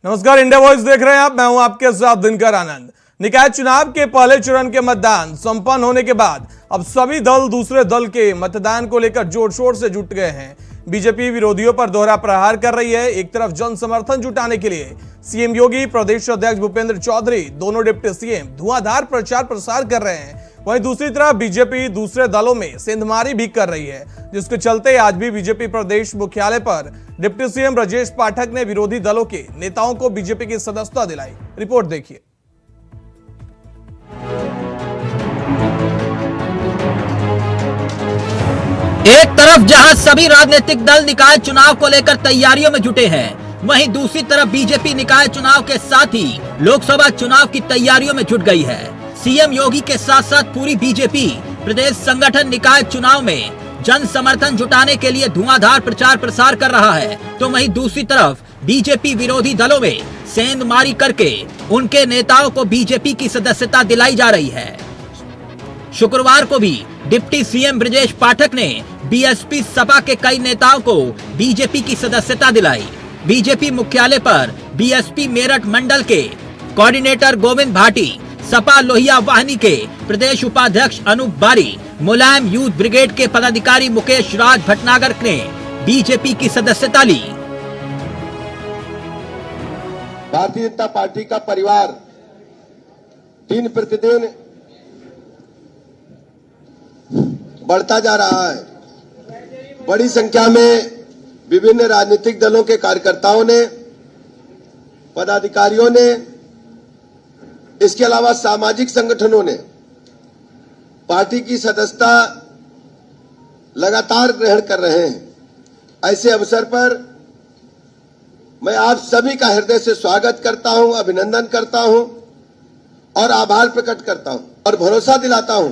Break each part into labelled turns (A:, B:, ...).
A: नमस्कार, India voice देख रहे हैं आप। मैं हूं आपके साथ दिनकर आनंद। निकाय चुनाव के पहले चरण के मतदान संपन्न होने के बाद अब सभी दल दूसरे दल के मतदान को लेकर जोर शोर से जुट गए हैं। बीजेपी विरोधियों पर दोहरा प्रहार कर रही है। एक तरफ जन समर्थन जुटाने के लिए सीएम योगी, प्रदेश अध्यक्ष भूपेंद्र चौधरी, दोनों डिप्टी सीएम धुआंधार प्रचार प्रसार कर रहे हैं। वहीं दूसरी तरफ बीजेपी दूसरे दलों में सेंधमारी भी कर रही है, जिसके चलते आज भी बीजेपी प्रदेश मुख्यालय पर डिप्टी सीएम ब्रजेश पाठक ने विरोधी दलों के नेताओं को बीजेपी की सदस्यता दिलाई। रिपोर्ट देखिए।
B: एक तरफ जहां सभी राजनीतिक दल निकाय चुनाव को लेकर तैयारियों में जुटे हैं, वहीं दूसरी तरफ बीजेपी निकाय चुनाव के साथ ही लोकसभा चुनाव की तैयारियों में जुट गई है। सीएम योगी के साथ साथ पूरी बीजेपी प्रदेश संगठन निकाय चुनाव में जन समर्थन जुटाने के लिए धुआंधार प्रचार प्रसार कर रहा है, तो वहीं दूसरी तरफ बीजेपी विरोधी दलों में सेंधमारी करके उनके नेताओं को बीजेपी की सदस्यता दिलाई जा रही है। शुक्रवार को भी डिप्टी सीएम ब्रजेश पाठक ने बीएसपी सपा के कई नेताओं को बीजेपी की सदस्यता दिलाई। बीजेपी मुख्यालय पर बीएसपी मेरठ मंडल के कोऑर्डिनेटर गोविंद भाटी, सपा लोहिया वाहिनी के प्रदेश उपाध्यक्ष अनूप बारी, मुलायम यूथ ब्रिगेड के पदाधिकारी मुकेश राज भटनागर ने बीजेपी की सदस्यता ली।
C: भारतीय जनता पार्टी का परिवार दिन प्रतिदिन बढ़ता जा रहा है। बड़ी संख्या में विभिन्न राजनीतिक दलों के कार्यकर्ताओं ने, पदाधिकारियों ने, इसके अलावा सामाजिक संगठनों ने पार्टी की सदस्यता लगातार ग्रहण कर रहे हैं। ऐसे अवसर पर मैं आप सभी का हृदय से स्वागत करता हूं, अभिनंदन करता हूं और आभार प्रकट करता हूं और भरोसा दिलाता हूं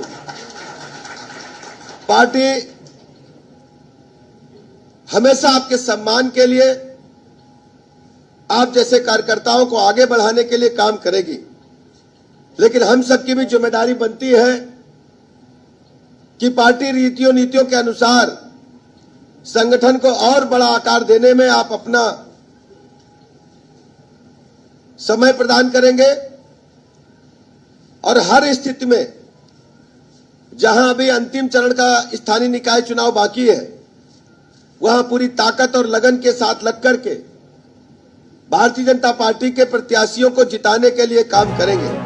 C: पार्टी हमेशा आपके सम्मान के लिए, आप जैसे कार्यकर्ताओं को आगे बढ़ाने के लिए काम करेगी। लेकिन हम सबकी भी जिम्मेदारी बनती है कि पार्टी रीतियों नीतियों के अनुसार संगठन को और बड़ा आकार देने में आप अपना समय प्रदान करेंगे और हर स्थिति में, जहां अभी अंतिम चरण का स्थानीय निकाय चुनाव बाकी है, वहां पूरी ताकत और लगन के साथ लग करके भारतीय जनता पार्टी के प्रत्याशियों को जिताने के लिए काम करेंगे।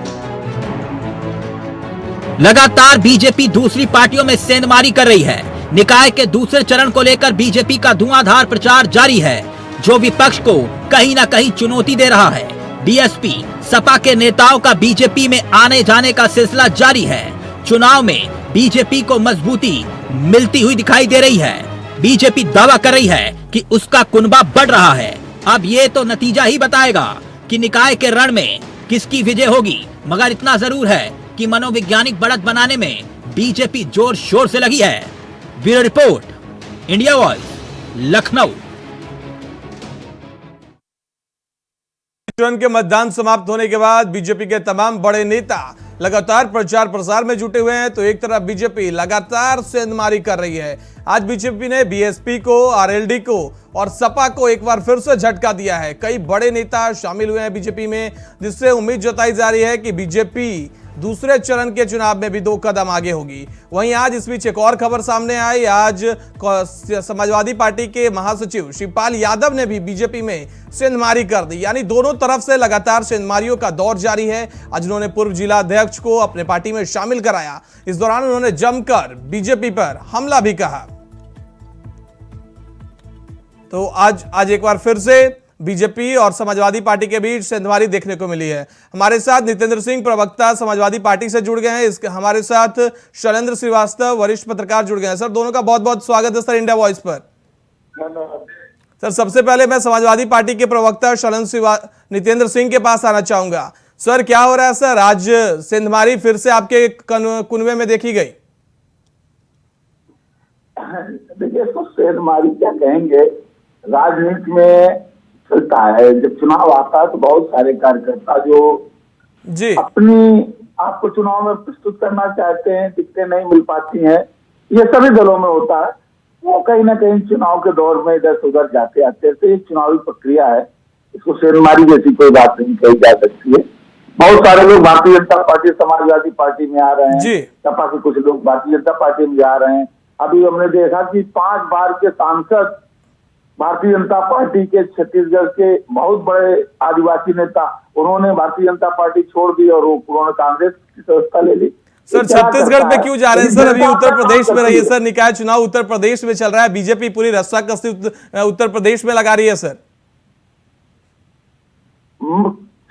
B: लगातार बीजेपी दूसरी पार्टियों में सेंधमारी कर रही है। निकाय के दूसरे चरण को लेकर बीजेपी का धुआंधार प्रचार जारी है, जो विपक्ष को कहीं न कहीं चुनौती दे रहा है। बीएसपी सपा के नेताओं का बीजेपी में आने जाने का सिलसिला जारी है। चुनाव में बीजेपी को मजबूती मिलती हुई दिखाई दे रही है। बीजेपी दावा कर रही है कि उसका कुनबा बढ़ रहा है। अब ये तो नतीजा ही बताएगा कि निकाय के रण में किसकी विजय होगी, मगर इतना जरूर है कि मनोवैज्ञानिक बढ़त बनाने में बीजेपी जोर शोर से लगी है। Bureau report, India voice, Lucknow.
A: चरण के मतदान समाप्त होने के बाद बीजेपी के तमाम बड़े नेता लगातार प्रचार प्रसार में जुटे हुए हैं, तो एक तरफ बीजेपी लगातार सेंधमारी कर रही है। आज बीजेपी ने बीएसपी को, आरएलडी को और सपा को एक बार फिर से झटका दिया है। कई बड़े नेता शामिल हुए हैं बीजेपी में, जिससे उम्मीद जताई जा रही है कि बीजेपी दूसरे चरण के चुनाव में भी 2 कदम आगे होगी। वहीं आज इस बीच एक और खबर सामने आई। आज समाजवादी पार्टी के महासचिव शिवपाल यादव ने भी बीजेपी में सेंधमारी कर दी, यानी दोनों तरफ से लगातार सेंधमारियों का दौर जारी है। आज उन्होंने पूर्व जिला अध्यक्ष को अपने पार्टी में शामिल कराया। इस दौरान उन्होंने जमकर बीजेपी पर हमला भी कहा। तो आज एक बार फिर से बीजेपी और समाजवादी पार्टी के बीच सेंधमारी देखने को मिली है। हमारे साथ नितेंद्र सिंह, प्रवक्ता समाजवादी पार्टी से जुड़ गए हैं। हमारे साथ शैलेंद्र श्रीवास्तव, वरिष्ठ पत्रकार, जुड़ गए हैं। सर, दोनों का बहुत बहुत स्वागत है सर इंडिया वॉइस पर। सर, सबसे पहले मैं समाजवादी पार्टी के प्रवक्ता नितेंद्र सिंह के पास आना चाहूंगा। सर, क्या हो रहा है सर? आज सेंधमारी फिर से आपके कुनबे में देखी गई।
D: देखिए, इसको सेंधमारी क्या कहेंगे, राजनीति में चलता है। जब चुनाव आता है तो बहुत सारे कार्यकर्ता जो
A: जी
D: अपनी आपको चुनाव में प्रस्तुत करना चाहते हैं, टिकटें नहीं मिल पाती हैं, ये सभी दलों में होता है। वो कहीं ना कहीं चुनाव के दौर में इधर से उधर जाते आते हैं। तो ये चुनावी प्रक्रिया है। इसको शेरमारी जैसी कोई बात नहीं कही जा सकती है। बहुत सारे लोग भारतीय जनता पार्टी, समाजवादी पार्टी में आ रहे
A: जी।
D: हैं, सपा के कुछ लोग भारतीय जनता पार्टी में जा रहे हैं। अभी हमने देखा कि 5 बार के सांसद भारतीय जनता पार्टी के छत्तीसगढ़ के बहुत बड़े आदिवासी नेता, उन्होंने भारतीय जनता पार्टी छोड़ दी और उन्होंने कांग्रेस की व्यवस्था ले ली।
A: सर छत्तीसगढ़ पे क्यों जा रहे हैं सर? अभी उत्तर प्रदेश में रहिए सर, निकाय चुनाव उत्तर प्रदेश में चल रहा है, बीजेपी पूरी रस्साकसी उत्तर प्रदेश में लगा रही है सर।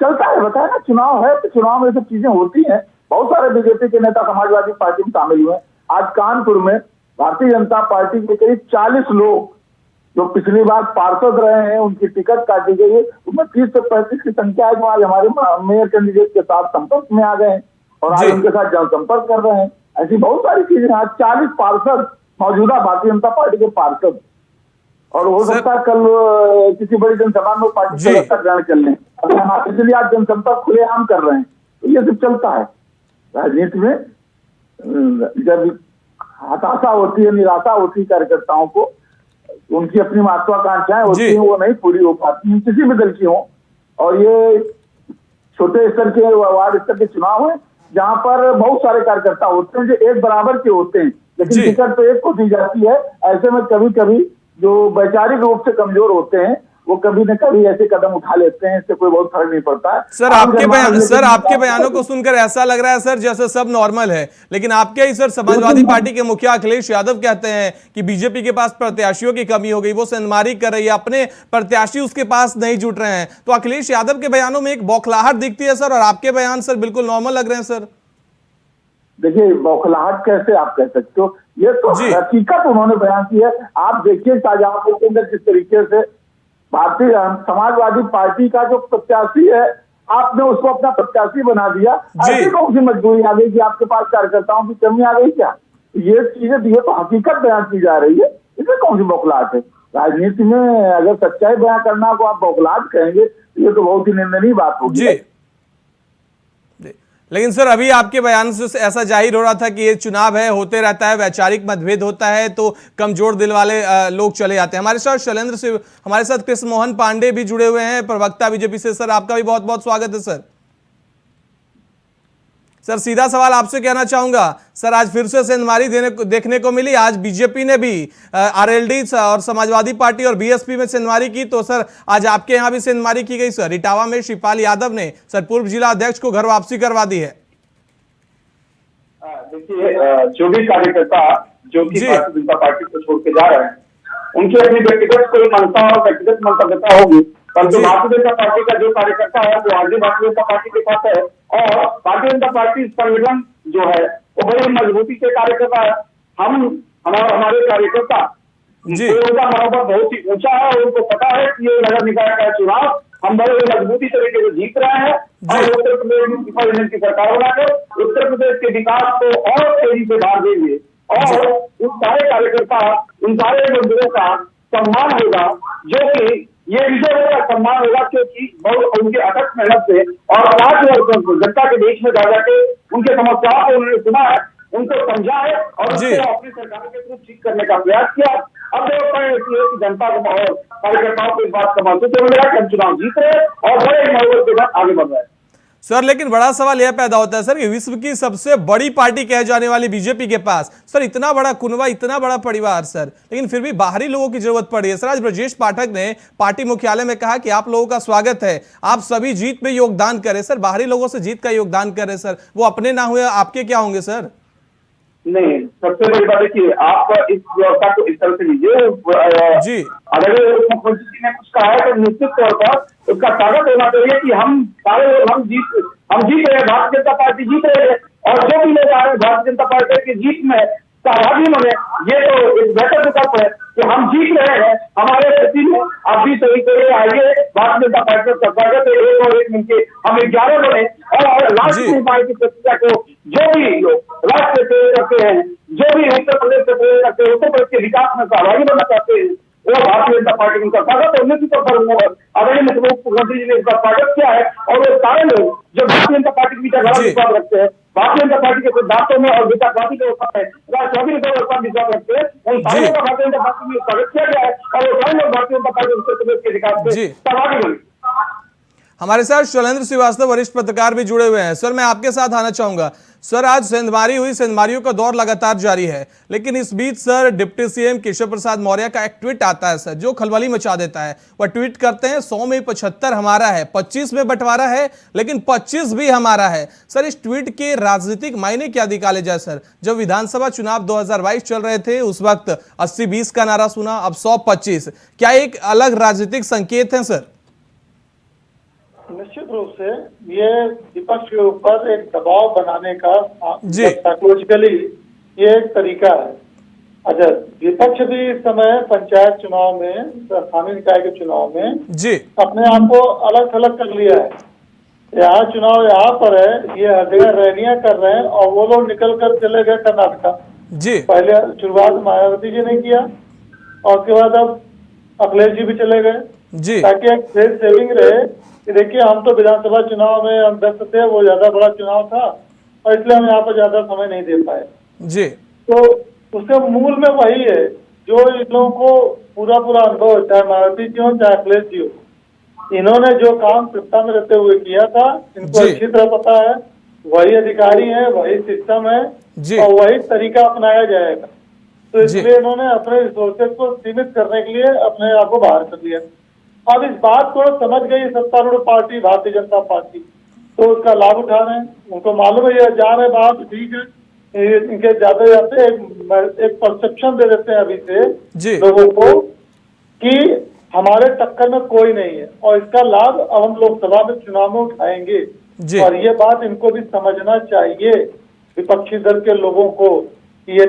D: चलता है, बताया ना, चुनाव है तो चुनाव में सब चीजें होती हैं। बहुत सारे बीजेपी के नेता समाजवादी पार्टी में शामिल हुए। आज कानपुर में भारतीय जनता पार्टी के करीब 40 लोग जो पिछली बार पार्षद रहे हैं, उनकी टिकट काटी गई है, उनमें 30 से 35 की संख्या है जो आज हमारे मेयर कैंडिडेट के साथ संपर्क में आ गए हैं और आज उनके साथ जनसंपर्क कर रहे हैं। ऐसी बहुत सारी चीजें। आज 40 पार्षद मौजूदा भारतीय जनता पार्टी के पार्षद, और हो सकता है कल किसी बड़ी जनसभा में पार्टी सदस्यता ग्रहण कर लें। इसलिए आज जनसंपर्क खुलेआम कर रहे हैं। तो ये सब चलता है राजनीति में। जब हताशा होती है, निराशा होती है कार्यकर्ताओं को, उनकी अपनी महत्वाकांक्षाएं होती हैं, वो नहीं पूरी हो पाती किसी भी दल की हो। और ये छोटे स्तर के वार्ड स्तर के चुनाव है जहां पर बहुत सारे कार्यकर्ता होते हैं जो एक बराबर के होते हैं, लेकिन टिकट तो एक को दी जाती है। ऐसे में कभी कभी जो वैचारिक रूप से कमजोर होते हैं वो कभी न कभी ऐसे कदम उठा लेते हैं, इससे कोई बहुत फर्क नहीं पड़ता है।
A: सर आपके बयानों को सुनकर ऐसा लग रहा है सर जैसे सब नॉर्मल है, लेकिन आपके ही सर समाजवादी पार्टी के मुखिया अखिलेश यादव कहते हैं कि बीजेपी के पास प्रत्याशियों की कमी हो गई, वो सेंधमारी कर रही है, अपने प्रत्याशी उसके पास नहीं जुट रहे हैं। तो अखिलेश यादव के बयानों में एक बौखलाहट दिखती है सर, और आपके बयान सर बिल्कुल नॉर्मल लग रहे हैं सर।
D: देखिए, बौखलाहट कैसे आप कह सकते हो? ये तो हकीकत उन्होंने बयान की है। आप देखिए शाहजहांपुर के अंदर किस तरीके से भारतीय समाजवादी पार्टी का जो प्रत्याशी है, आपने उसको अपना प्रत्याशी बना दिया। ऐसी कौन सी मजबूरी आ गई कि आपके पास कार्यकर्ताओं की कमी आ गई क्या? ये चीजें ये तो हकीकत बयान की जा रही है, इसमें कौन सी बौखलाहट है? राजनीति में अगर सच्चाई बयान करना को आप बौखलाहट कहेंगे तो ये तो बहुत ही निंदनीय बात होगी।
A: लेकिन सर अभी आपके बयान से ऐसा जाहिर हो रहा था कि ये चुनाव है, होते रहता है, वैचारिक मतभेद होता है तो कमजोर दिल वाले लोग चले जाते हैं। हमारे साथ शैलेंद्र से हमारे साथ कृष्ण मोहन पांडे भी जुड़े हुए हैं, प्रवक्ता बीजेपी से। सर आपका भी बहुत बहुत स्वागत है सर। सर सीधा सवाल आपसे कहना चाहूंगा सर, आज फिर से सेंधमारी देखने को मिली। आज बीजेपी ने भी आरएलडी और समाजवादी पार्टी और बीएसपी में सेंधमारी की, तो सर आज आपके यहां भी सेंधमारी की गई सर। इटावा में शिवपाल यादव ने सर पूर्व जिला अध्यक्ष को घर वापसी करवा दी है।
E: देखिए, जो भी कार्यकर्ता जो कि भारतीय जनता पार्टी को छोड़ के जा रहे हैं, उनकी अपनी व्यक्तिगत कोई मनता और व्यक्तिगत मंतव्यता होगी, परंतु भारतीय जनता पार्टी का जो कार्यकर्ता है वो आज भी भारतीय जनता पार्टी के साथ है। और भारतीय जनता पार्टी संगठन जो है वो बड़ी मजबूती से कार्यकर्ता है। हमारे कार्यकर्ता उनका मनोबल बहुत ही ऊंचा है और उनको पता है कि ये नगर निकाय का चुनाव हम बड़े मजबूती तरीके से जीत रहे हैं और उत्तर प्रदेश में की सरकार बनाकर उत्तर प्रदेश के विकास को और तेजी से बढ़ा देंगे। और उन सारे कार्यकर्ता, उन सारे मजदूरों का सम्मान होगा, जो कि ये विजय होगा, सम्मान होगा, क्योंकि बहुत उनके अथक मेहनत से और 5 वर्षों जनता के बीच में जा जाके उनके समस्याओं को उन्होंने सुना है, उनको समझा है और उसको अपनी सरकार के थ्रू ठीक करने का प्रयास किया। अब देखते हैं कि जनता को और कार्यकर्ताओं को इस बात का महसूस हो रहा है कि हम चुनाव जीत रहे हैं और बड़े मनोबल के साथ आगे बढ़ रहे हैं।
A: सर लेकिन बड़ा सवाल यह पैदा होता है सर कि विश्व की सबसे बड़ी पार्टी कहे जाने वाली बीजेपी के पास सर इतना बड़ा कुनबा, इतना बड़ा परिवार सर, लेकिन फिर भी बाहरी लोगों की जरूरत पड़ी है। सर आज ब्रजेश पाठक ने पार्टी मुख्यालय में कहा कि आप लोगों का स्वागत है, आप सभी जीत में योगदान करें। सर बाहरी लोगों से जीत का योगदान करें सर, वो अपने ना हुए आपके क्या होंगे सर?
E: नहीं, सबसे बड़ी बात है कि आप इस व्यवस्था को इस तरह से लीजिए जी। अगर मुख्यमंत्री जी ने कुछ कहा है तो निश्चित तौर पर उसका स्वागत होना चाहिए कि हम सारे लोग हम जीत रहे हैं, भारतीय जनता पार्टी जीत रही है और जो भी लोग आ रहे हैं भारतीय जनता पार्टी की जीत में सहभागी बने, ये तो एक बेहतर विकल्प है कि हम जीत रहे हैं। हमारे स्थिति में आप भी सही करिए, आइए भारतीय जनता पार्टी का स्वागत है, एक और एक मिलकर हम 11 बने और राष्ट्रीय पार्टी की प्रक्रिया को जो भी लोग राष्ट्र से करते हैं, जो भी उत्तर प्रदेश से प्रेरित करते हैं, उत्तर प्रदेश के विकास में सहभागी बनना चाहते हैं, वो भारतीय जनता पार्टी उनका स्वागत है। निश्चित तौर पर आदरणीय मुख्यमंत्री जी ने इसका स्वागत किया है और वो सारे लोग जो भारतीय जनता पार्टी के बीच विश्वास रखते हैं, भारतीय जनता पार्टी के सिद्धांतों में और विकासवादी व्यवस्था में राष्ट्रवादी व्यवस्था में विश्वास रखते हैं, उन सारे का भारतीय जनता पार्टी में स्वागत किया गया है और वो सारे लोग भारतीय जनता पार्टी उत्तर प्रदेश के विकास में सहभागी बने।
A: हमारे साथ शैलेंद्र श्रीवास्तव वरिष्ठ पत्रकार भी जुड़े हुए हैं। सर, मैं आपके साथ आना चाहूंगा। सर, आज सेंधमारी हुई, सेंधमारियों का दौर लगातार जारी है, लेकिन इस बीच sir deputy CM Keshav Prasad Maurya का एक ट्वीट आता है सर, जो खलबली मचा देता है। वह ट्वीट करते हैं 100 में 75 हमारा है, 25 में बंटवारा है, लेकिन 25 भी हमारा है। सर, इस ट्वीट के राजनीतिक मायने क्या निकाले जाए सर? जब विधानसभा चुनाव 2022 चल रहे थे उस वक्त 80-20 का नारा सुना, अब 100-25, क्या एक अलग राजनीतिक संकेत है सर?
F: निश्चित रूप से ये विपक्ष के ऊपर एक दबाव बनाने का
A: जी
F: साइकोलॉजिकली ये एक तरीका है। अच्छा, विपक्ष भी इस समय पंचायत चुनाव में, स्थानीय निकाय के चुनाव में
A: जी
F: अपने आप को अलग थलग कर लिया है। यहाँ चुनाव यहाँ पर है, ये हर जगह रैलियां कर रहे हैं और वो लोग निकल कर चले गए कर्नाटका।
A: जी
F: पहले शुरुआत मायावती जी ने किया और उसके बाद अब अखिलेश जी भी चले गए,
A: जी
F: ताकि एक फेस सेविंग रहे कि देखिए हम तो विधानसभा चुनाव में हम व्यस्त थे, वो ज्यादा बड़ा चुनाव था और इसलिए हम यहाँ पर ज्यादा समय नहीं दे पाए।
A: जी
F: तो उसके मूल में वही है जो इन लोगों को पूरा अनुभव है, चाहे मायावती जी हो चाहे अखिलेश जी हो। इन्होंने जो काम सत्ता में रहते हुए किया था, इनको
A: जी।
F: अच्छी तरह पता है, वही अधिकारी है, वही सिस्टम है
A: जी।
F: और वही तरीका अपनाया जाएगा। तो इसलिए इन्होंने अपने रिसोर्सेज को सीमित करने के लिए अपने आप को बाहर कर लिया। अब इस बात को समझ गई सत्तारूढ़ पार्टी भारतीय जनता पार्टी, तो उसका लाभ उठा रहे हैं। उनको मालूम है ये जा रहे बात ठीक है, इनके जाते जाते एक परसेप्शन दे देते हैं अभी से लोगों को कि हमारे टक्कर में कोई नहीं है और इसका लाभ अब हम लोकसभा में चुनाव में उठाएंगे। और ये बात इनको भी समझना चाहिए विपक्षी दल के लोगों को कि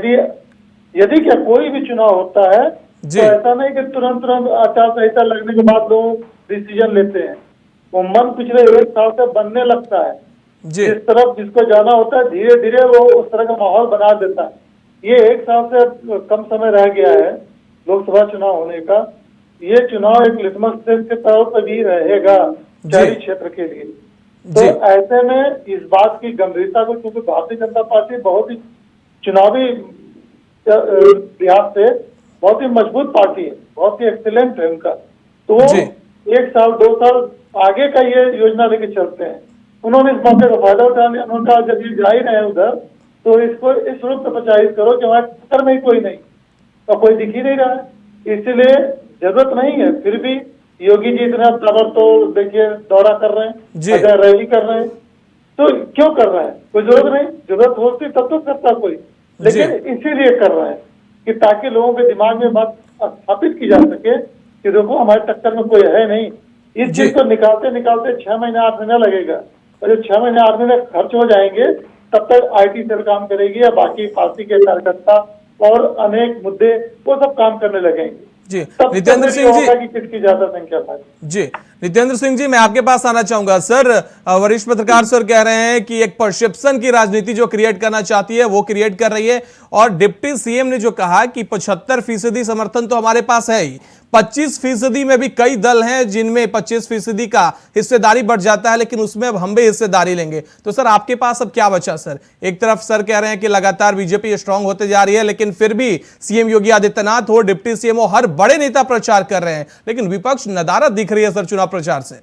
F: यदि क्या कोई भी चुनाव होता है तो ऐसा नहीं कि तुरंत आचार संहिता लगने के बाद लोग डिसीजन लेते हैं। वो मन पिछले 1 साल से बनने लगता है, जिस तरफ जिसको जाना होता है धीरे धीरे वो उस तरह का माहौल बना देता है। ये 1 साल से कम समय रह गया है लोकसभा चुनाव होने का। ये चुनाव एक लिटमस टेस्ट के तौर पर भी रहेगा शहरी क्षेत्र के लिए। तो ऐसे में इस बात की गंभीरता को, क्योंकि भारतीय जनता पार्टी बहुत ही चुनावी लिहाज से बहुत ही मजबूत पार्टी है, बहुत ही एक्सीलेंट है उनका, तो 1 साल 2 साल आगे का ये योजना लेके चलते हैं। उन्होंने इस मौके का फायदा उठा लिया। उन्होंने कहा जब ये जा ही रहे हैं उधर तो इसको इस रूप से प्रचारित करो कि हमारे टक्कर में ही कोई नहीं और कोई दिख ही नहीं रहा है, इसलिए जरूरत नहीं है। फिर भी योगी जी इतना ताबड़तोड़ देखिए दौरा कर रहे हैं, रैली कर रहे हैं, तो क्यों कर रहे हैं? कोई जरूरत नहीं, जरूरत होती तब तो करता कोई, लेकिन इसीलिए कर रहे हैं कि ताकि लोगों के दिमाग में बात स्थापित की जा सके कि देखो हमारे टक्कर में कोई है नहीं। इस चीज को निकालते निकालते 6 महीने 8 महीने लगेगा और जब 6 महीने 8 महीने खर्च हो जाएंगे तब तक IT सेल काम करेगी या बाकी पार्टी के कार्यकर्ता और अनेक मुद्दे वो सब काम करने लगेंगे।
A: जी नितेंद्र सिंह जी
F: कि किसकी ज्यादा संख्या था।
A: जी नितेंद्र सिंह जी, मैं आपके पास आना चाहूंगा। सर, वरिष्ठ पत्रकार सर कह रहे हैं कि एक परसेप्शन की राजनीति जो क्रिएट करना चाहती है वो क्रिएट कर रही है, और डिप्टी सीएम ने जो कहा कि 75% समर्थन तो हमारे पास है ही, 25% में भी कई दल हैं जिनमें 25% का हिस्सेदारी बढ़ जाता है, लेकिन उसमें अब हम भी हिस्सेदारी लेंगे। तो सर आपके पास अब क्या बचा सर? एक तरफ सर कह रहे हैं कि लगातार बीजेपी स्ट्रांग होते जा रही है, लेकिन फिर भी सीएम योगी आदित्यनाथ हो, डिप्टी सीएम हो, हर बड़े नेता प्रचार कर रहे हैं, लेकिन विपक्ष नदारद दिख रही है सर चुनाव प्रचार से।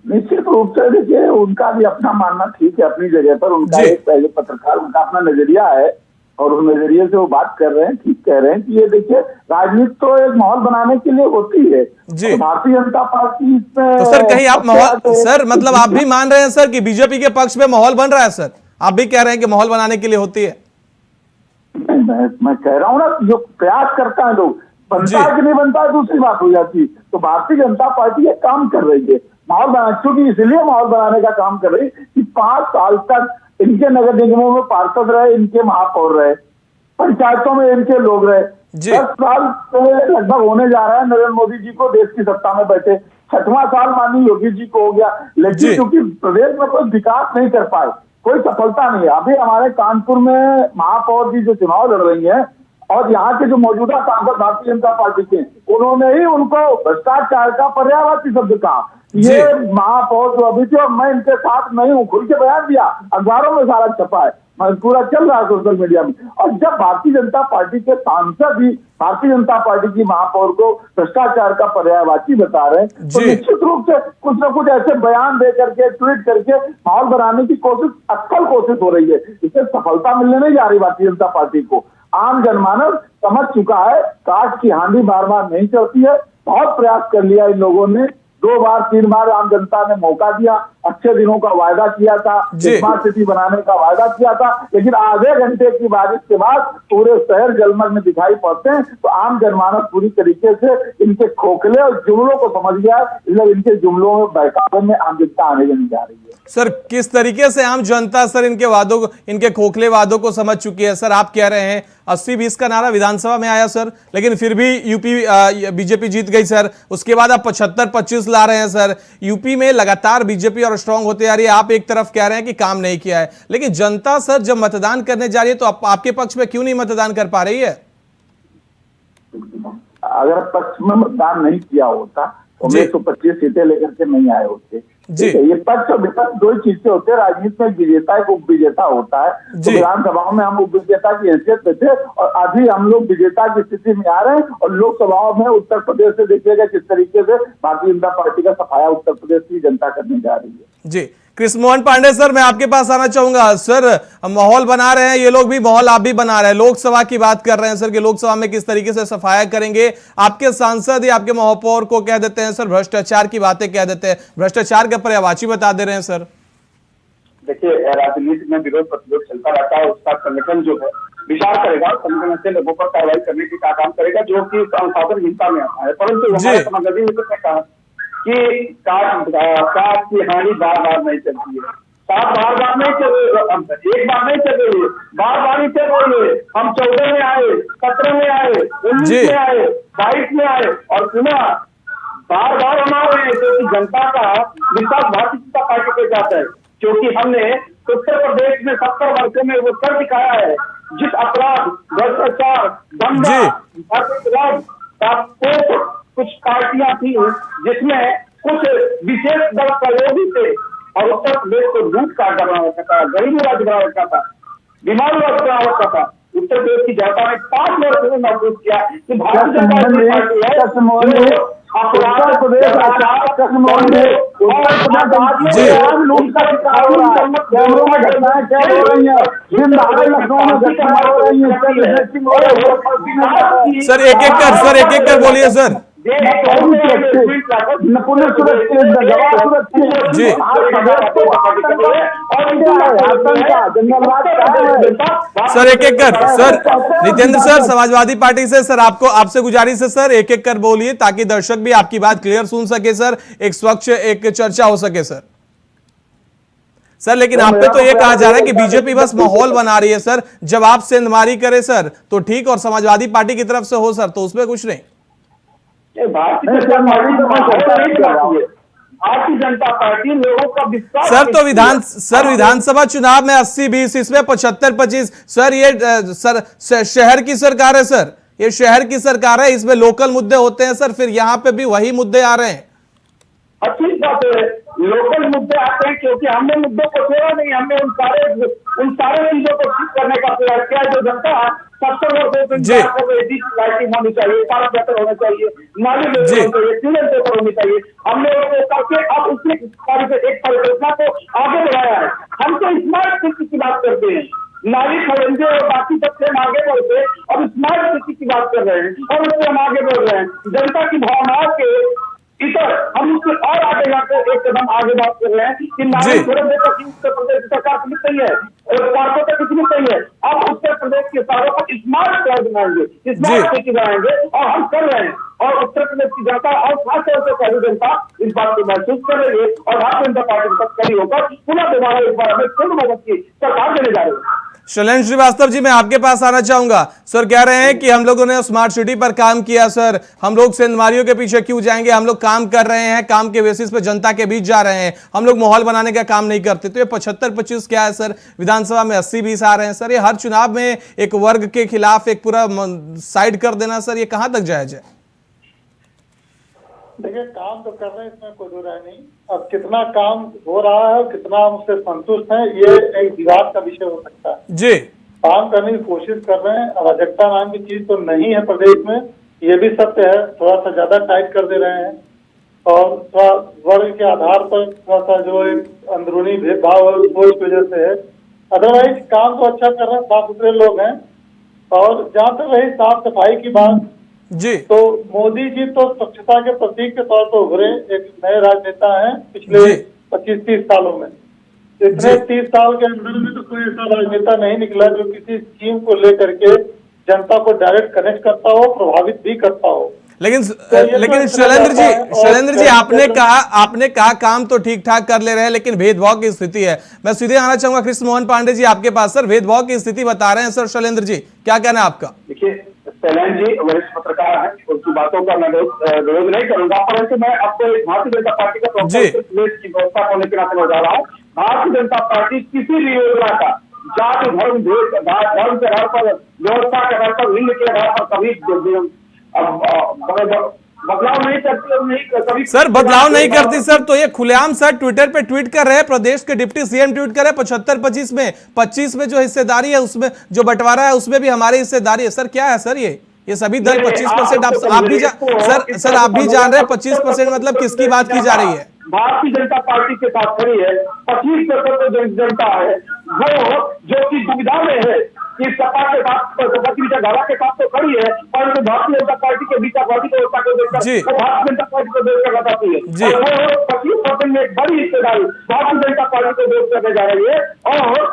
D: निश्चित रूप से देखिए उनका भी अपना मानना ठीक है अपनी जगह पर, उनका एक पहले पत्रकार, उनका अपना नजरिया है और उस नजरिए से वो बात कर रहे हैं, ठीक कह रहे हैं कि ये देखिए राजनीति तो एक माहौल बनाने के लिए होती है। तो भारतीय जनता पार्टी इसमें
A: तो सर कहीं आप माहौल, सर मतलब आप भी मान रहे हैं सर कि बीजेपी के पक्ष में माहौल बन रहा है? सर आप भी कह रहे हैं कि माहौल बनाने के लिए होती है?
D: मैं कह रहा हूँ ना, जो प्रयास करता है लोग, बनता है कि नहीं बनता है दूसरी बात हो जाती है। तो भारतीय जनता पार्टी एक काम कर रही है माहौल बना, क्योंकि इसलिए माहौल बनाने का काम कर रही कि 5 साल तक इनके नगर निगमों में पार्षद रहे, इनके महापौर रहे, पंचायतों में इनके लोग रहे। 10 साल से लगभग होने जा रहा है नरेंद्र मोदी जी को देश की सत्ता में बैठे, 6वां साल माननीय योगी जी को हो गया, लेकिन क्योंकि प्रदेश में कोई विकास नहीं कर पाए, कोई सफलता नहीं है। अभी हमारे कानपुर में महापौर जी जो चुनाव लड़ रही है और यहाँ के जो मौजूदा सांसद भारतीय जनता पार्टी के, उन्होंने ही उनको भ्रष्टाचार का पर्यायवाची शब्द कहा। ये महापौर जो अभी थे, मैं इनके साथ नहीं हूँ, खुल के बयान दिया, अखबारों में सारा छपा है। पूरा चल रहा है सोशल मीडिया में। और जब भारतीय जनता पार्टी के सांसद ही भारतीय जनता पार्टी की महापौर को भ्रष्टाचार का पर्यायवाची बता रहे हैं, तो
A: जी।
D: निश्चित रूप से कुछ न कुछ ऐसे बयान दे करके, ट्वीट करके माहौल बनाने की कोशिश, अक्कल कोशिश हो रही है। इससे सफलता मिलने नहीं जा रही भारतीय जनता पार्टी को। आम जनमानस समझ चुका है काट की हांडी बार बार नहीं चलती है। बहुत प्रयास कर लिया इन लोगों ने, 2 बार 3 बार आम जनता ने मौका दिया, अच्छे दिनों का वायदा किया था, स्मार्ट सिटी बनाने का वायदा किया था, लेकिन आधे घंटे की बारिश के बाद पूरे शहर जलमग्न दिखाई पड़ते हैं। तो आम जनमानस पूरी तरीके से इनके खोखले और जुमलों को समझ गया है, इसलिए इनके जुमलों में बहकावे में आम जनता आने नहीं जा रही है।
A: सर किस तरीके से आम जनता सर इनके वादों को, इनके खोखले वादों को समझ चुकी है? सर आप कह रहे हैं 80-20 का नारा विधानसभा में आया सर, लेकिन फिर भी यूपी बीजेपी जीत गई सर। उसके बाद आप 75-25 ला रहे हैं सर। यूपी में लगातार बीजेपी और स्ट्रांग होते आ रही है। आप एक तरफ कह रहे हैं कि काम नहीं किया है, लेकिन जनता सर जब मतदान करने जा रही है तो आपके पक्ष में क्यों नहीं मतदान कर पा रही है?
D: अगर पक्ष में मतदान नहीं किया होता तो
A: जी।
D: 125 सीटें लेकर के नहीं आए होते।
A: जी।
D: ये पक्ष और विपक्ष दो ही चीजें होते हैं। राजनीति में विजेता एक उप विजेता होता है। तो
A: जी।
D: विधानसभाओं में हम उप विजेता की हैसियत पे थे और अभी हम लोग विजेता की स्थिति में आ रहे हैं। और लोकसभाओं में उत्तर प्रदेश से देखिएगा किस तरीके से भारतीय जनता पार्टी का सफाया उत्तर प्रदेश की जनता करने जा रही है।
A: जी कृष्ण मोहन पांडे सर, मैं आपके पास आना चाहूंगा। सर माहौल बना रहे हैं ये लोग भी, माहौल आप भी बना रहे हैं। लोकसभा की बात कर रहे हैं सर कि लोकसभा में किस तरीके से सफाया करेंगे। आपके सांसद या आपके महापौर को कह देते हैं सर भ्रष्टाचार की बातें कह देते हैं, भ्रष्टाचार का पर्यायवाची बता दे रहे हैं सर।
E: देखिए, राजनीति में विरोध प्रतिरोध चलता रहता है। उसका संगठन जो है विचार करेगा, संगठन से लोगों पर कार्रवाई करने की काम करेगा जो कि संसाधनहीनता में आता है। परंतु हमारे समाजवादी मित्र ने कहा कि काट की हानि बार बार नहीं चलती है। सात बार बार नहीं चल रही, एक बार नहीं चल रही है, बार बार ही चल रही है। हम 14 में आए, 17 में आए, 19 में आए, 22 में आए और पुनः बार बार हम आ रहे हैं क्योंकि जनता का विश्वास भारतीय जनता पार्टी के साथ है। क्योंकि हमने उत्तर प्रदेश में 70 वर्षों में वो कर दिखाया है। जिस अपराध, भ्रष्टाचार, दंगा का कुछ पार्टियां थी जिसमें कुछ विशेष दल सहयोगी थे और उत्तर प्रदेश को लूट काट बना रखा था, गरीबी राज्य बना रखा था, बीमारी राज्य बना रखा था। उत्तर प्रदेश की जनता ने 5 वर्षों में महसूस किया कि भारतीय जनता पार्टी है
A: सर एक एक कर बोलिए सर।
D: पुलिस
A: जी सर एक कर sir. Nitendra sir Samajwadi party से सर आपसे गुजारिश है सर एक कर बोलिए ताकि दर्शक भी आपकी बात क्लियर सुन सके सर, एक स्वच्छ एक चर्चा हो सके सर। लेकिन आप पे तो ये कहा जा रहा है कि बीजेपी बस माहौल बना रही है सर। जब आप सेंधमारी करे सर तो ठीक और समाजवादी पार्टी की तरफ से हो सर तो उसमें कुछ नहीं।
E: भारतीय जनता पार्टी लोगों का विश्वास
A: सर तो विधानसभा चुनाव में 80-20, इसमें 75-25 सर। ये सर शहर की सरकार है सर, ये शहर की सरकार है, इसमें लोकल मुद्दे होते हैं सर। फिर यहाँ पे भी वही मुद्दे आ रहे हैं।
E: अच्छी बात है, लोकल मुद्दे आते हैं क्योंकि हमने मुद्दों को छोड़ा नहीं। हमने उन सारे चीजों को ठीक करने का प्रयास किया। जो जनता 70 वर्षों से लाइटिंग होनी चाहिए, सारा बेहतर होना चाहिए, नाली होनी चाहिए, सीमेंट पेपर होनी चाहिए। हमने करके अब उसने एक परिकल्पना को आगे बढ़ाया है। हम तो स्मार्ट सिटी की बात करते हैं, नाली खड़ेंगे और बाकी सबसे हम आगे बढ़ते अब स्मार्ट सिटी की बात कर रहे हैं और उससे हम आगे बढ़ रहे हैं। जनता की भावनाओं के इधर हम उससे और आगे जाकर एक कदम आगे बात कर रहे हैं कि नाली खड़ेंगे तक उत्तर प्रदेश सरकार कुछ नहीं है, पार्कों तक कुछ नहीं है। अब उत्तर प्रदेश के शहरों को स्मार्ट शहर बनाएंगे, स्मार्ट सिटी बनाएंगे और हम कर रहे हैं। और उत्तर प्रदेश की जनता और खासतौर से शहरी जनता इस बात को महसूस कर रही है और भारतीय जनता पार्टी के साथ खड़ी होकर पुनः दोबारा एक बार हमें पूर्ण बहुमत की सरकार देने जा रही है।
A: शैलेंद्र श्रीवास्तव जी मैं आपके पास आना चाहूंगा। सर कह रहे हैं कि हम लोगों ने स्मार्ट सिटी पर काम किया सर, हम लोग सेंधमारियों के पीछे क्यों जाएंगे, हम लोग काम कर रहे हैं, काम के बेसिस पे जनता के बीच जा रहे हैं, हम लोग माहौल बनाने का काम नहीं करते। तो ये 75-25 क्या है सर? विधानसभा में 80-20 आ रहे हैं सर। ये हर चुनाव में एक वर्ग के खिलाफ एक पूरा साइड कर देना सर, ये कहां तक जायज है?
F: देखिए काम तो कर रहे हैं, इसमें कोई दो राय नहीं। अब कितना काम हो रहा है, कितना हम उससे संतुष्ट हैं, ये एक विवाद का विषय हो सकता है।
A: जी
F: काम करने की कोशिश कर रहे हैं, अराजकता नाम की चीज तो नहीं है प्रदेश में, ये भी सत्य है। थोड़ा सा ज्यादा टाइट कर दे रहे हैं और थोड़ा वर्ग के आधार पर थोड़ा सा जो एक अंदरूनी भेदभाव है वो इस वजह से है। अदरवाइज काम तो अच्छा कर रहे हैं, साफ सुथरे लोग हैं। और जहाँ तक रही साफ सफाई की बात,
A: जी
F: तो मोदी जी तो स्वच्छता के प्रतीक के तौर पर उभरे एक नए राजनेता हैं पिछले
A: जी।
F: 25-30 सालों में। इतने 30 साल के अंदर में तो कोई ऐसा राजनेता नहीं निकला जो किसी स्कीम को लेकर के जनता को डायरेक्ट कनेक्ट करता हो, प्रभावित भी करता हो।
A: लेकिन
F: ये तो
A: शैलेंद्र जी आपने कहा काम तो ठीक ठाक कर ले रहे हैं, लेकिन भेदभाव की स्थिति है। मैं सीधे आना चाहूंगा कृष्ण मोहन पांडे जी आपके पास। सर भेदभाव की स्थिति बता रहे हैं सर शैलेंद्र जी, क्या कहना है आपका?
E: देखिए शैलेंद्र जी वरिष्ठ पत्रकार हैं, उनकी बातों का मैं विरोध नहीं करूंगा, परंतु मैं आपको भारतीय जनता पार्टी का प्रेस की व्यवस्था होने के नाते बता रहा हूँ। भारतीय जनता पार्टी किसी भी योजना का जाति धर्म के आधार पर, व्यवस्था के आधार पर, लिंग के आधार पर कभी बदलाव नहीं करती और नहीं कभी
A: सर बदलाव नहीं करती सर, तो ये खुलेआम सर ट्विटर पे ट्वीट कर रहे हैं, प्रदेश के डिप्टी सीएम ट्वीट कर रहे हैं 75-25 में, 25 में जो हिस्सेदारी है उसमें जो बंटवारा है उसमें भी हमारी हिस्सेदारी है। सर क्या है सर ये सभी दल 25% आप भी सर आप भी जान रहे हैं 25% मतलब किसकी बात की जा रही है?
E: भारतीय जनता पार्टी के साथ खड़ी है, 25% जनता है वो जो कि दुविधा में है कि सपा के साथ विचारधारा के साथ तो खड़ी है, परंतु भारतीय जनता पार्टी के विचारवादी व्यवस्था को देखकर वो भारतीय जनता पार्टी को देखकर बताती है। और वो 25% में एक बड़ी हिस्सेदारी भारतीय जनता पार्टी को देख करके जा रही है। और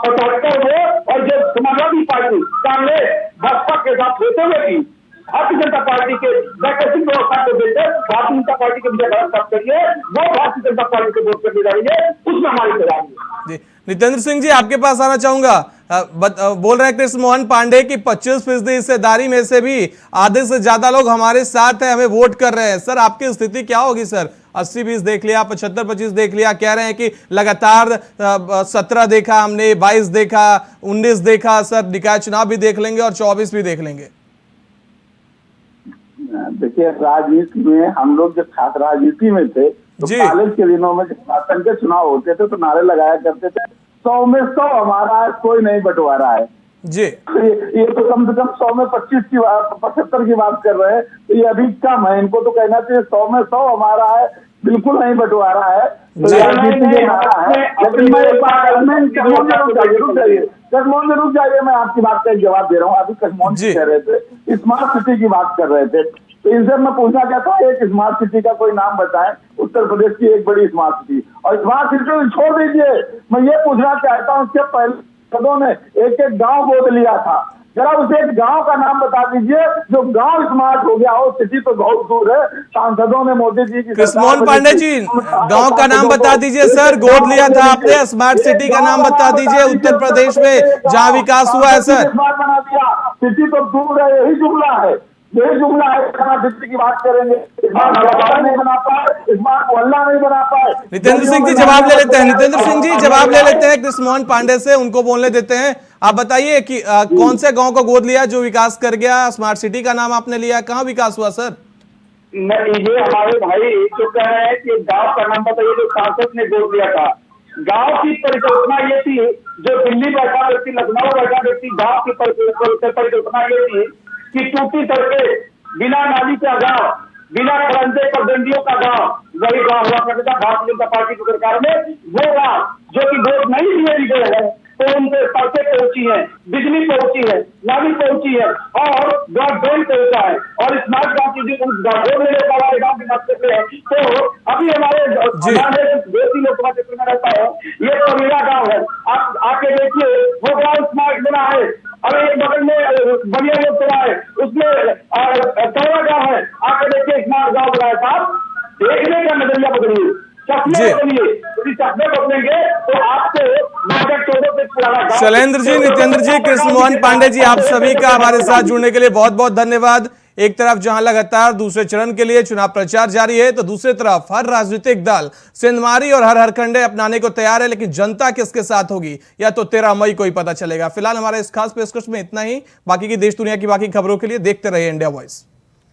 E: 75 में और जो समाजवादी पार्टी सामने भाजपा के साथ होते हुए भी भारतीय जनता पार्टी के वैकल्पिक व्यवस्था को देखकर भारतीय जनता पार्टी के विचारधारा प्राप्त करिए, वो भारतीय जनता पार्टी को वोट करने जा रही है, उसमें हमारी तैयारी है।
A: नितेंद्र सिंह जी आपके पास आना चाहूंगा। बोल रहे हैं कृष्ण मोहन पांडे की 25% हिस्सेदारी में से भी आधे से ज्यादा लोग हमारे साथ हैं, हमें वोट कर रहे हैं। सर आपकी स्थिति क्या होगी सर? 80-20 देख लिया, 75-25 देख लिया, कह रहे हैं कि लगातार 17 देखा हमने, 22 देखा, 19 देखा, सर निकाय चुनाव भी देख लेंगे और 24 भी देख लेंगे।
D: देखिए राजनीति में हम लोग जब छात्र राजनीति में थे तो कॉलेज के दिनों में जब शासन के चुनाव होते थे तो नारे लगाया करते थे 100 में 100 हमारा है, कोई नहीं बंटवारा है
A: जी।
D: ये तो कम से कम 100 में 25 की 75 की बात कर रहे हैं, तो ये अभी कम है। इनको तो कहना चाहिए 100 में 100 हमारा है, बिल्कुल नहीं बंटवारा है। तो राजनीति के नारा है। लेकिन मैं एक बात कसमोहन रुक जाइए, मैं आपकी बात का एक जवाब दे रहा हूँ। अभी कसमोहन जी कह रहे थे स्मार्ट सिटी की बात कर रहे थे, तो इनसे मैं पूछना चाहता हूँ एक स्मार्ट सिटी का कोई नाम बताएं, उत्तर प्रदेश की एक बड़ी स्मार्ट सिटी। और स्मार्ट सिटी को छोड़ दीजिए, मैं ये पूछना चाहता हूँ उसके पहले सदों ने एक एक गांव गोद लिया था, जरा उसे एक गांव का नाम बता दीजिए जो गांव स्मार्ट हो गया हो। सिटी तो बहुत दूर है, सांसदों ने मोदी जी की
A: कृष्णमोहन पांडे जी गांव का नाम बता दीजिए सर, गोद लिया था आपने। स्मार्ट सिटी का नाम बता दीजिए उत्तर प्रदेश में जहाँ विकास हुआ है सर।
D: स्मार्ट बना दिया, सिटी तो दूर है, यही जुमला है, यही जुमला है। स्मार्ट सिटी की बात करेंगे, स्मार्ट नहीं बना पाए, स्मार्ट मोहल्ला नहीं बना पाए।
A: नितेंद्र सिंह जी जवाब ले लेते हैं, नितेंद्र सिंह जी जवाब ले लेते हैं कृष्णमोहन पांडे से, उनको बोलने देते हैं। आप बताइए कि कौन से गांव को गोद लिया जो विकास कर गया? स्मार्ट सिटी का नाम आपने लिया, कहाँ विकास हुआ सर?
E: नहीं, ये हमारे भाई जो कह रहे हैं कि गांव का नाम बताइए जो सांसद ने गोद लिया था। गांव की परिकल्पना ये थी, जो दिल्ली बैठा व्यक्ति, लखनऊ बैठा व्यक्ति, गांव की परिकल्पना ये थी कि टूटी सड़कें, बिना नाली का गांव, बिना करंदे पगडंडियों का गांव, वही गांव हुआ करता था भारतीय जनता पार्टी की सरकार में। वो गांव जो कि गोद नहीं दिए गए हैं, तो उनके सड़कें पहुंची है, बिजली पहुंची है, नाली पहुंची है और ब्रॉडबैंड पहुंचा है। और स्मार्ट गांव की जो गोद लेने वाले गांव की बात करते हैं, तो अभी हमारे देसी लोकसभा क्षेत्र में रहता है, ये कबीरा गांव है। आप आके देखिए, वो गांव स्मार्ट बना है। अरे एक बगल में बनिया लोकसभा है, उसमें तौरा गांव है, आके देखिए स्मार्ट गांव बना है। साहब देखने का नजरिया बदलिए, चश्मे बदलिए, यदि चश्मे बदलेंगे तो आपको
A: शैलेंद्र जी, नितेंद्र जी, कृष्णमोहन पांडे जी, आप सभी का हमारे साथ जुड़ने के लिए बहुत बहुत धन्यवाद। एक तरफ जहां लगातार दूसरे चरण के लिए चुनाव प्रचार जारी है, तो दूसरी तरफ हर राजनीतिक दल सेंधमारी और हर हरकंडे अपनाने को तैयार है, लेकिन जनता किसके साथ होगी या तो 13 मई को ही पता चलेगा। फिलहाल हमारे इस खास पेशकश में इतना ही। बाकी की देश दुनिया की बाकी खबरों के लिए देखते रहिए इंडिया वॉइस।